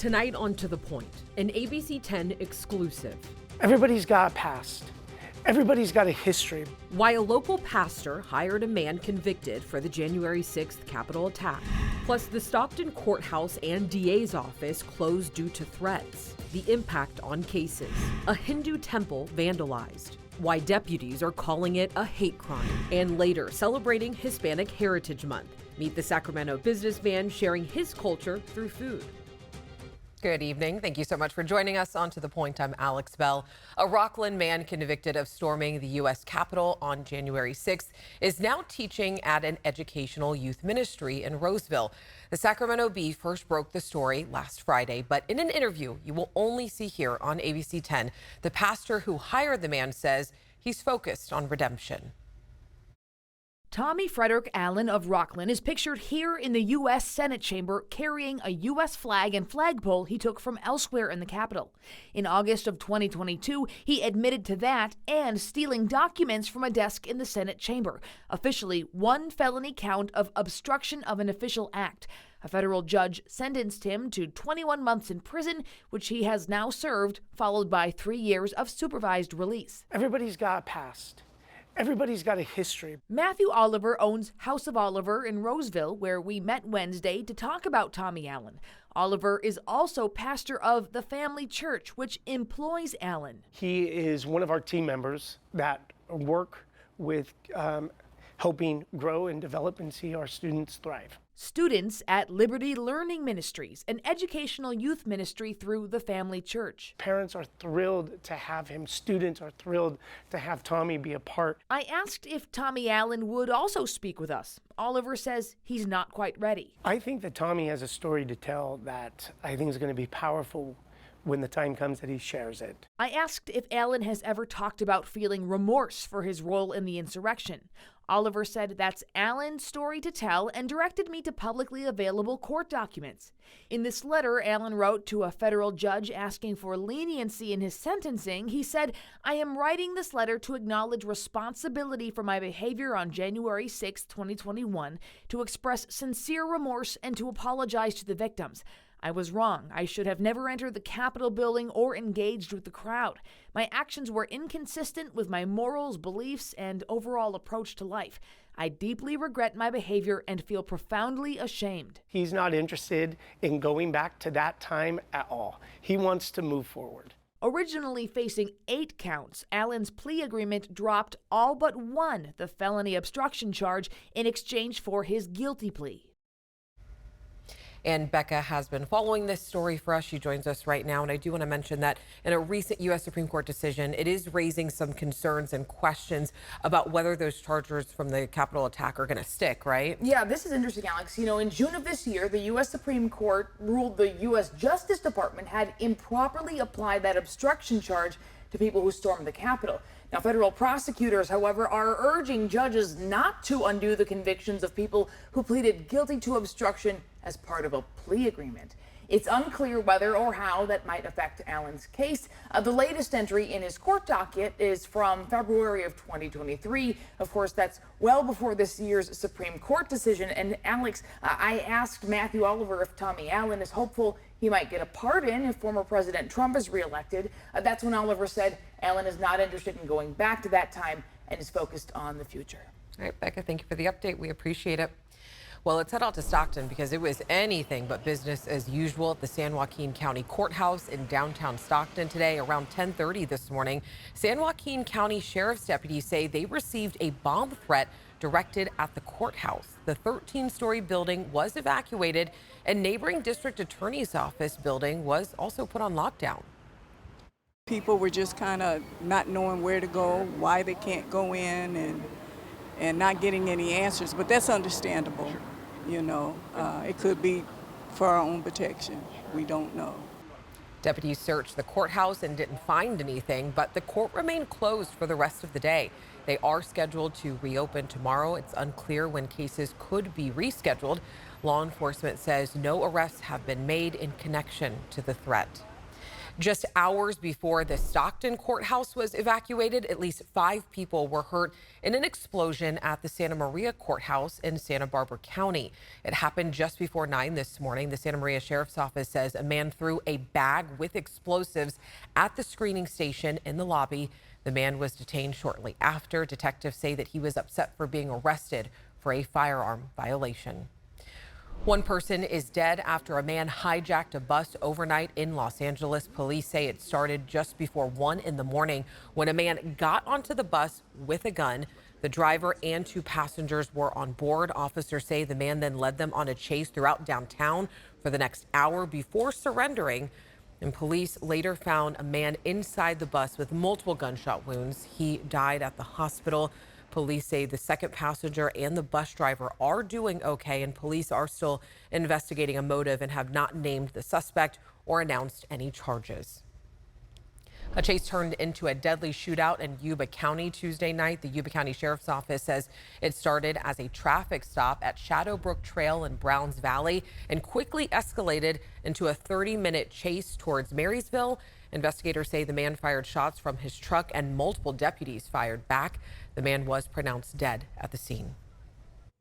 Tonight on To The Point, an ABC 10 exclusive. Everybody's got a past. Everybody's got a history. Why a local pastor hired a man convicted for the January 6th Capitol attack. Plus, the Stockton courthouse and DA's office closed due to threats. The impact on cases. A Hindu temple vandalized. Why deputies are calling it a hate crime. And later, celebrating Hispanic Heritage Month. Meet the Sacramento businessman sharing his culture through food. Good evening. Thank you so much for joining us. On To The Point, I'm Alex Bell. A Rockland man convicted of storming the U.S. Capitol on January 6th is now teaching at an educational youth ministry in Roseville. The Sacramento Bee first broke the story last Friday, but in an interview you will only see here on ABC 10, the pastor who hired the man says he's focused on redemption. Tommy Frederick Allen of Rockland is pictured here in the U.S. Senate chamber carrying a U.S. flag and flagpole he took from elsewhere in the Capitol. In August of 2022, he admitted to that and stealing documents from a desk in the Senate chamber, officially one felony count of obstruction of an official act. A federal judge sentenced him to 21 months in prison, which he has now served, followed by 3 years of supervised release. Everybody's got a past. Everybody's got a history. Matthew Oliver owns House of Oliver in Roseville, where we met Wednesday to talk about Tommy Allen. Oliver is also pastor of the Family Church, which employs Allen. He is one of our team members that work with helping grow and develop and see our students thrive. Students at Liberty Learning Ministries, an educational youth ministry through the Family Church. Parents are thrilled to have him. Students are thrilled to have Tommy be a part. I asked if Tommy Allen would also speak with us. Oliver says he's not quite ready. I think that Tommy has a story to tell that I think is going to be powerful when the time comes that he shares it. I asked if Allen has ever talked about feeling remorse for his role in the insurrection. Oliver said that's Allen's story to tell and directed me to publicly available court documents. In this letter Allen wrote to a federal judge asking for leniency in his sentencing, he said, "I am writing this letter to acknowledge responsibility for my behavior on January 6, 2021, to express sincere remorse and to apologize to the victims. I was wrong. I should have never entered the Capitol building or engaged with the crowd. My actions were inconsistent with my morals, beliefs, and overall approach to life. I deeply regret my behavior and feel profoundly ashamed." He's not interested in going back to that time at all. He wants to move forward. Originally facing 8 counts, Allen's plea agreement dropped all but one, the felony obstruction charge, in exchange for his guilty plea. And Becca has been following this story for us. She joins us right now. And I do want to mention that in a recent U.S. Supreme Court decision, it is raising some concerns and questions about whether those charges from the Capitol attack are going to stick, right? Yeah, this is interesting, Alex. You know, in June of this year, the U.S. Supreme Court ruled the U.S. Justice Department had improperly applied that obstruction charge to people who stormed the Capitol. Now, federal prosecutors, however, are urging judges not to undo the convictions of people who pleaded guilty to obstruction as part of a plea agreement. It's unclear whether or how that might affect Allen's case. The latest entry in his court docket is from February of 2023. Of course, that's well before this year's Supreme Court decision. And Alex, I asked Matthew Oliver if Tommy Allen is hopeful he might get a pardon if former President Trump is reelected. That's when Oliver said Allen is not interested in going back to that time and is focused on the future. All right, Becca, thank you for the update. We appreciate it. Well, let's head out to Stockton because it was anything but business as usual at the San Joaquin County Courthouse in downtown Stockton today around 10:30 this morning. San Joaquin County Sheriff's deputies say they received a bomb threat directed at the courthouse. The 13-story building was evacuated and neighboring district attorney's office building was also put on lockdown. People were just kind of not knowing where to go, why they can't go in, and not getting any answers, but that's understandable. You know, it could be for our own protection. We don't know. Deputies searched the courthouse and didn't find anything, but the court remained closed for the rest of the day. They are scheduled to reopen tomorrow. It's unclear when cases could be rescheduled. Law enforcement says no arrests have been made in connection to the threat. Just hours before the Stockton courthouse was evacuated, at least 5 people were hurt in an explosion at the Santa Maria courthouse in Santa Barbara County. It happened just before 9 this morning. The Santa Maria Sheriff's Office says a man threw a bag with explosives at the screening station in the lobby. The man was detained shortly after. Detectives say that he was upset for being arrested for a firearm violation. One person is dead after a man hijacked a bus overnight in Los Angeles. Police say it started just before 1 in the morning when a man got onto the bus with a gun. The driver and 2 passengers were on board. Officers say the man then led them on a chase throughout downtown for the next hour before surrendering. And police later found a man inside the bus with multiple gunshot wounds. He died at the hospital. Police say the second passenger and the bus driver are doing okay, and police are still investigating a motive and have not named the suspect or announced any charges. A chase turned into a deadly shootout in Yuba County Tuesday night. The Yuba County Sheriff's Office says it started as a traffic stop at Shadowbrook Trail in Browns Valley and quickly escalated into a 30-minute chase towards Marysville. Investigators say the man fired shots from his truck and multiple deputies fired back. The man was pronounced dead at the scene.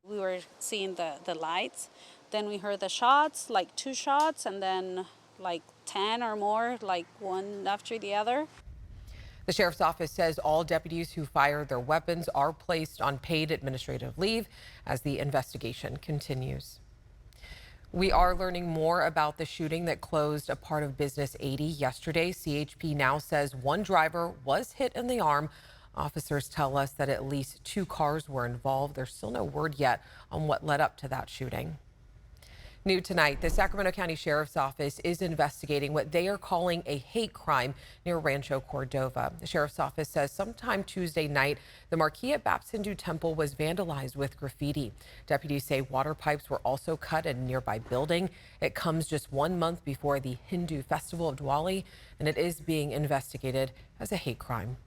We were seeing the lights, then we heard the shots, like 2 shots, and then like 10 or more, like one after the other. The sheriff's office says all deputies who fired their weapons are placed on paid administrative leave as the investigation continues. We are learning more about the shooting that closed a part of Business 80 yesterday. CHP now says one driver was hit in the arm. Officers tell us that at least 2 cars were involved. There's still no word yet on what led up to that shooting. New tonight, the Sacramento County Sheriff's Office is investigating what they are calling a hate crime near Rancho Cordova. The Sheriff's Office says sometime Tuesday night, the marquee at Baps Hindu Temple was vandalized with graffiti. Deputies say water pipes were also cut in a nearby building. It comes just 1 month before the Hindu Festival of Diwali, and it is being investigated as a hate crime.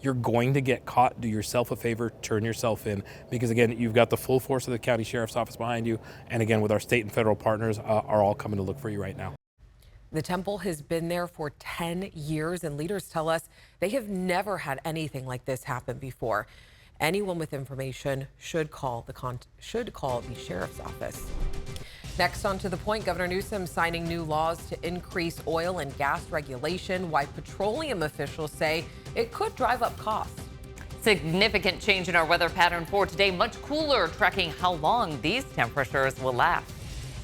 You're going to get caught. Do yourself a favor, turn yourself in, because again, you've got the full force of the county sheriff's office behind you, and again, with our state and federal partners are all coming to look for you right now. The temple has been there for 10 years, and leaders tell us they have never had anything like this happen before. Anyone with information should call the sheriff's office. Next, on To the Point, Governor Newsom signing new laws to increase oil and gas regulation, why petroleum officials say it could drive up costs. Significant change in our weather pattern for today, much cooler, tracking how long these temperatures will last.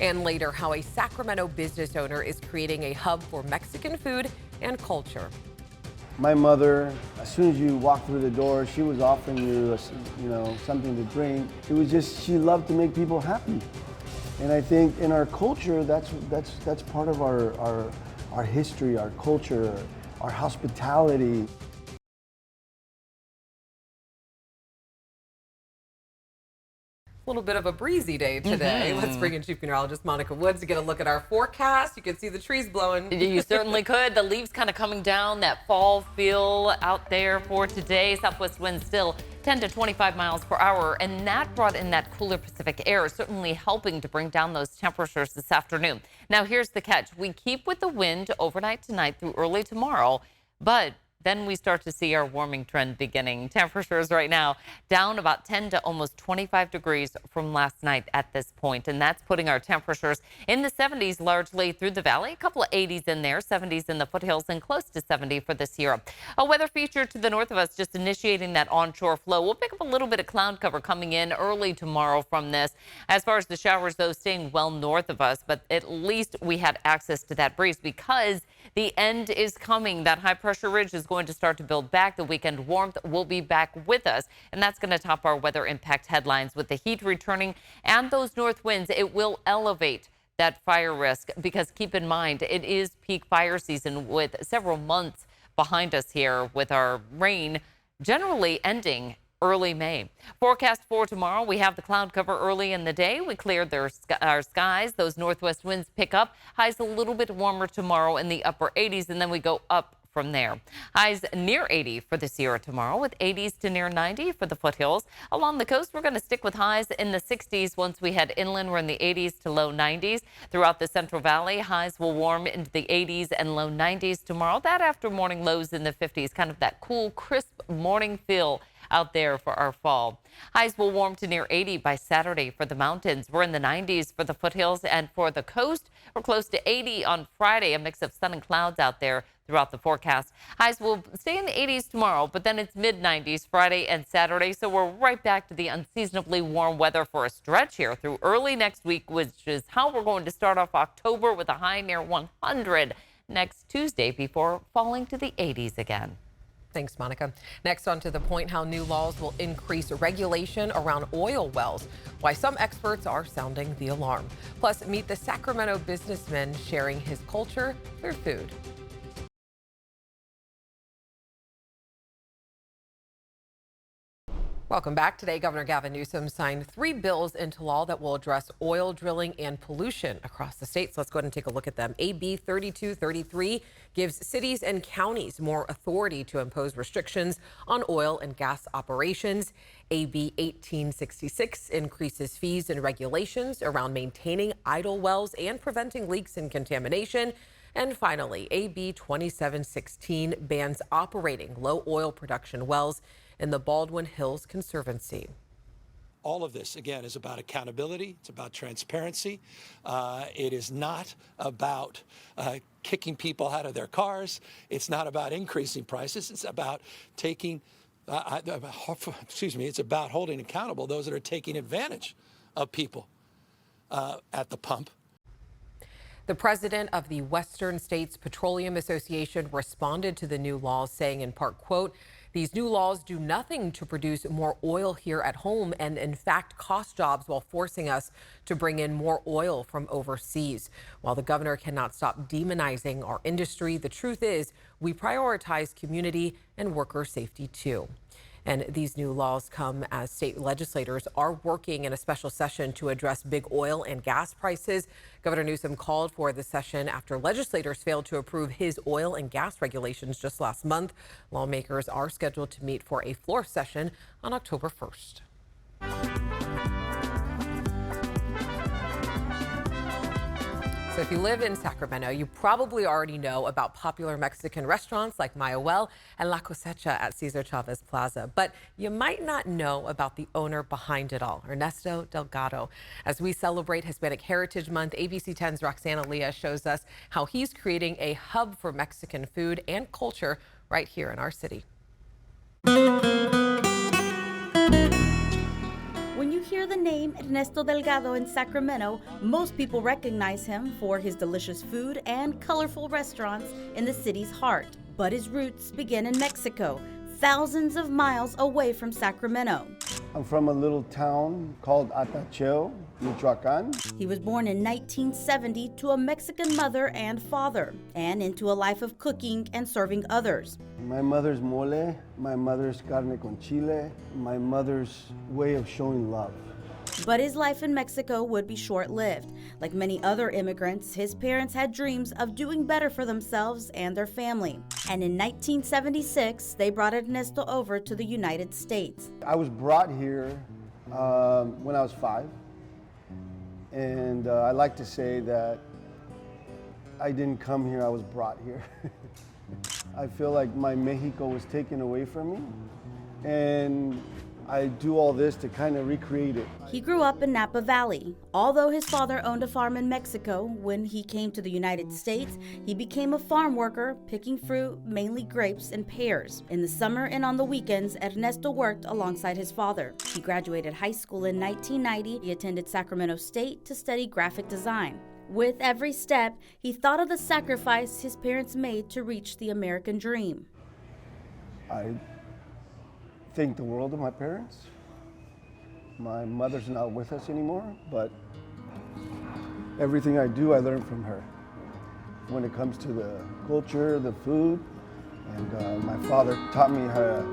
And later, how a Sacramento business owner is creating a hub for Mexican food and culture. My mother, as soon as you walk through the door, she was offering you, something to drink. It was just, she loved to make people happy. And I think in our culture, that's part of our history, our culture, our hospitality. A little bit of a breezy day today. Let's bring in Chief Meteorologist Monica Woods to get a look at our forecast. You can see the trees blowing. You certainly could. The leaves kind of coming down, that fall feel out there for today. Southwest winds still 10 to 25 miles per hour, and that brought in that cooler Pacific air, certainly helping to bring down those temperatures this afternoon. Now, here's the catch. We keep with the wind overnight tonight through early tomorrow, but then we start to see our warming trend beginning. Temperatures right now down about 10 to almost 25 degrees from last night at this point. And that's putting our temperatures in the 70s largely through the valley. A couple of 80s in there, 70s in the foothills, and close to 70 for this year. A weather feature to the north of us just initiating that onshore flow. We'll pick up a little bit of cloud cover coming in early tomorrow from this. As far as the showers, though, staying well north of us. But at least we had access to that breeze because the end is coming. That high pressure ridge is going to start to build back. The weekend warmth will be back with us, and that's going to top our weather impact headlines. With the heat returning and those north winds, it will elevate that fire risk, because keep in mind, it is peak fire season with several months behind us here, with our rain generally ending early May. Forecast for tomorrow, we have the cloud cover early in the day. We cleared our skies. Those northwest winds pick up. Highs a little bit warmer tomorrow in the upper 80s, and then we go up from there. Highs near 80 for the Sierra tomorrow, with 80s to near 90 for the foothills. Along the coast, we're going to stick with highs in the 60s. Once we head inland, we're in the 80s to low 90s. Throughout the Central Valley, highs will warm into the 80s and low 90s tomorrow. That after morning lows in the 50s, kind of that cool, crisp morning feel out there for our fall. Highs will warm to near 80 by Saturday for the mountains. We're in the 90s for the foothills, and for the coast, we're close to 80 on Friday, a mix of sun and clouds out there throughout the forecast. Highs will stay in the 80s tomorrow, but then it's mid-90s Friday and Saturday, so we're right back to the unseasonably warm weather for a stretch here through early next week, which is how we're going to start off October with a high near 100 next Tuesday before falling to the 80s again. Thanks, Monica. Next, on to the point, how new laws will increase regulation around oil wells, why some experts are sounding the alarm. Plus, meet the Sacramento businessman sharing his culture through food. Welcome back. Today, Governor Gavin Newsom signed 3 bills into law that will address oil drilling and pollution across the state. So let's go ahead and take a look at them. AB 3233 gives cities and counties more authority to impose restrictions on oil and gas operations. AB 1866 increases fees and regulations around maintaining idle wells and preventing leaks and contamination. And finally, AB 2716 bans operating low oil production wells in the Baldwin Hills Conservancy. All of this, again, is about accountability. It's about transparency. It is not about kicking people out of their cars. It's not about increasing prices. It's about taking, it's about holding accountable those that are taking advantage of people at the pump. The president of the Western States Petroleum Association responded to the new laws, saying in part, quote, "These new laws do nothing to produce more oil here at home and in fact cost jobs while forcing us to bring in more oil from overseas." While the governor cannot stop demonizing our industry, the truth is we prioritize community and worker safety too. And these new laws come as state legislators are working in a special session to address big oil and gas prices. Governor Newsom called for the session after legislators failed to approve his oil and gas regulations just last month. Lawmakers are scheduled to meet for a floor session on October 1st. So if you live in Sacramento, you probably already know about popular Mexican restaurants like Maya Well and La Cosecha at Cesar Chavez Plaza. But you might not know about the owner behind it all, Ernesto Delgado. As we celebrate Hispanic Heritage Month, ABC 10's Roxana Leah shows us how he's creating a hub for Mexican food and culture right here in our city. When you hear the name Ernesto Delgado in Sacramento, most people recognize him for his delicious food and colorful restaurants in the city's heart. But his roots begin in Mexico, thousands of miles away from Sacramento. I'm from a little town called Atacheo, Michoacan. He was born in 1970 to a Mexican mother and father, and into a life of cooking and serving others. My mother's mole, my mother's carne con chile, my mother's way of showing love. But his life in Mexico would be short-lived. Like many other immigrants, his parents had dreams of doing better for themselves and their family. And in 1976, they brought Ernesto over to the United States. I was brought here when I was 5. And I like to say that I didn't come here, I was brought here. I feel like my Mexico was taken away from me. And I do all this to kind of recreate it. He grew up in Napa Valley. Although his father owned a farm in Mexico, when he came to the United States, he became a farm worker, picking fruit, mainly grapes and pears. In the summer and on the weekends, Ernesto worked alongside his father. He graduated high school in 1990. He attended Sacramento State to study graphic design. With every step, he thought of the sacrifice his parents made to reach the American dream. I think the world of my parents. My mother's not with us anymore, but everything I do, I learn from her. When it comes to the culture, the food, and my father taught me how,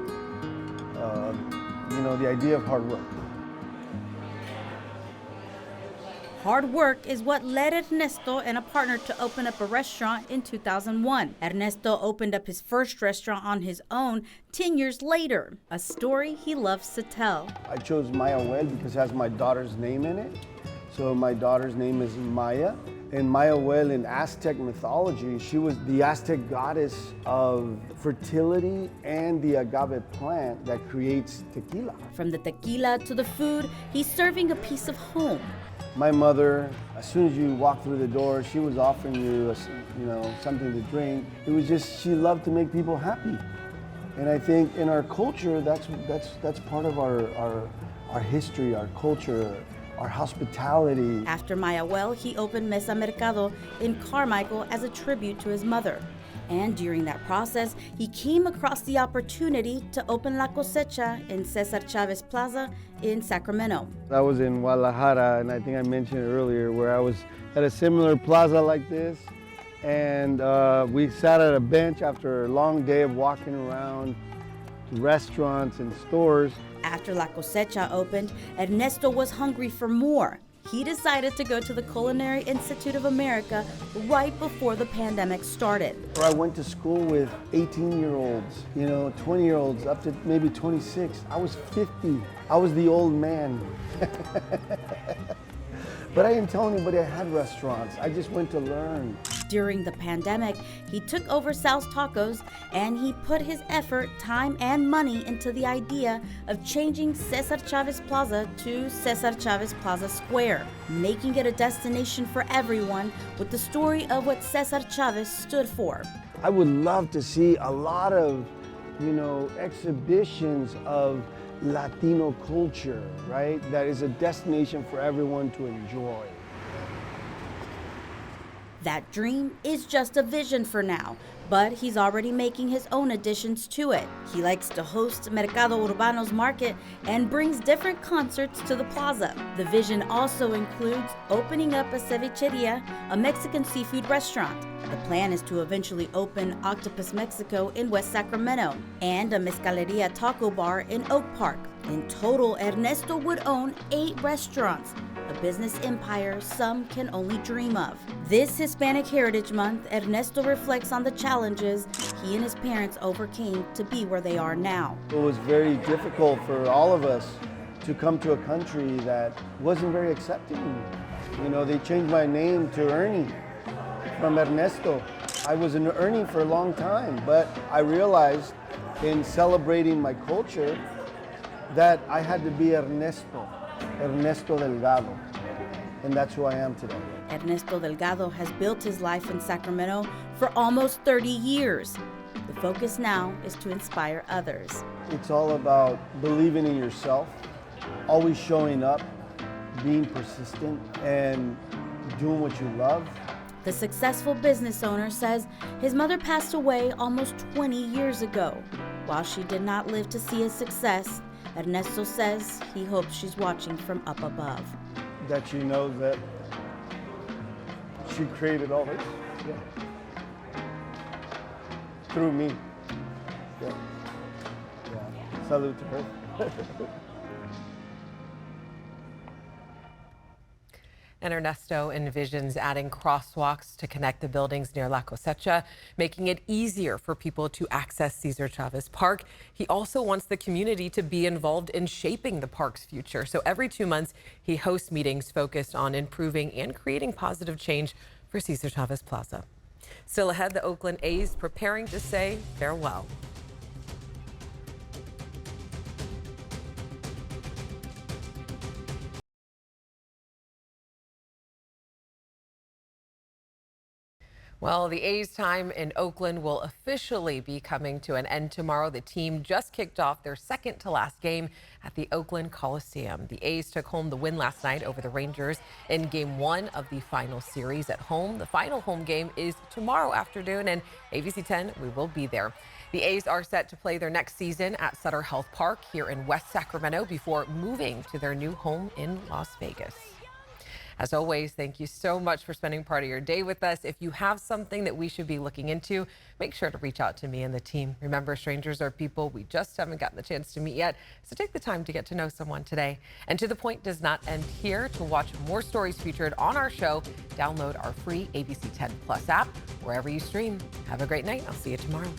the idea of hard work. hard work is what led Ernesto and a partner to open up a restaurant in 2001. Ernesto opened up his first restaurant on his own 10 years later, a story he loves to tell. I chose Maya because it has my daughter's name in it. So my daughter's name is Maya. And Mayahuel in Aztec mythology, she was the Aztec goddess of fertility and the agave plant that creates tequila. From the tequila to the food, he's serving a piece of home. My mother, as soon as you walk through the door, she was offering you, something to drink. It was just, she loved to make people happy. And I think in our culture, that's part of our history, our culture, our hospitality. After Mayahuel, he opened Mesa Mercado in Carmichael as a tribute to his mother. And during that process, he came across the opportunity to open La Cosecha in Cesar Chavez Plaza in Sacramento. I was in Guadalajara, and I think I mentioned it earlier, where I was at a similar plaza like this, and we sat at a bench after a long day of walking around to restaurants and stores. After La Cosecha opened, Ernesto was hungry for more. He decided to go to the Culinary Institute of America right before the pandemic started. I went to school with 18-year-olds, 20-year-olds, up to maybe 26. I was 50. I was the old man. But I didn't tell anybody I had restaurants. I just went to learn. During the pandemic, he took over Sal's Tacos and he put his effort, time, and money into the idea of changing Cesar Chavez Plaza to Cesar Chavez Plaza Square, making it a destination for everyone with the story of what Cesar Chavez stood for. I would love to see a lot of, exhibitions of Latino culture, right? That is a destination for everyone to enjoy. That dream is just a vision for now, but he's already making his own additions to it. He likes to host Mercado Urbano's market and brings different concerts to the plaza. The vision also includes opening up a cevicheria, a Mexican seafood restaurant. The plan is to eventually open Octopus Mexico in West Sacramento and a Mezcaleria taco bar in Oak Park. In total, Ernesto would own 8 restaurants, a business empire some can only dream of. This Hispanic Heritage Month, Ernesto reflects on the challenges he and his parents overcame to be where they are now. It was very difficult for all of us to come to a country that wasn't very accepting. They changed my name to Ernie from Ernesto. I was an Ernie for a long time, but I realized in celebrating my culture that I had to be Ernesto Delgado, and that's who I am today. Ernesto Delgado has built his life in Sacramento for almost 30 years. The focus now is to inspire others. It's all about believing in yourself, always showing up, being persistent, and doing what you love. The successful business owner says his mother passed away almost 20 years ago. While she did not live to see his success, Ernesto says he hopes she's watching from up above. That she knows that she created all this through me. Yeah. Salute to her. And Ernesto envisions adding crosswalks to connect the buildings near La Cosecha, making it easier for people to access Cesar Chavez Park. He also wants the community to be involved in shaping the park's future. So every 2 months, he hosts meetings focused on improving and creating positive change for Cesar Chavez Plaza. Still ahead, the Oakland A's preparing to say farewell. Well, the A's time in Oakland will officially be coming to an end tomorrow. The team just kicked off their second to last game at the Oakland Coliseum. The A's took home the win last night over the Rangers in Game 1 of the final series at home. The final home game is tomorrow afternoon, and ABC 10, we will be there. The A's are set to play their next season at Sutter Health Park here in West Sacramento before moving to their new home in Las Vegas. As always, thank you so much for spending part of your day with us. If you have something that we should be looking into, make sure to reach out to me and the team. Remember, strangers are people we just haven't gotten the chance to meet yet, so take the time to get to know someone today. And To the Point does not end here. To watch more stories featured on our show, download our free ABC 10 Plus app wherever you stream. Have a great night. I'll see you tomorrow.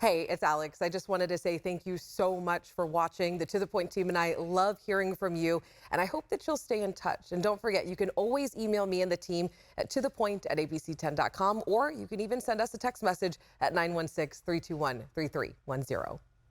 Hey, it's Alex. I just wanted to say thank you so much for watching. The To The Point team and I love hearing from you, and I hope that you'll stay in touch. And don't forget, you can always email me and the team at tothepoint@abc10.com, or you can even send us a text message at 916-321-3310.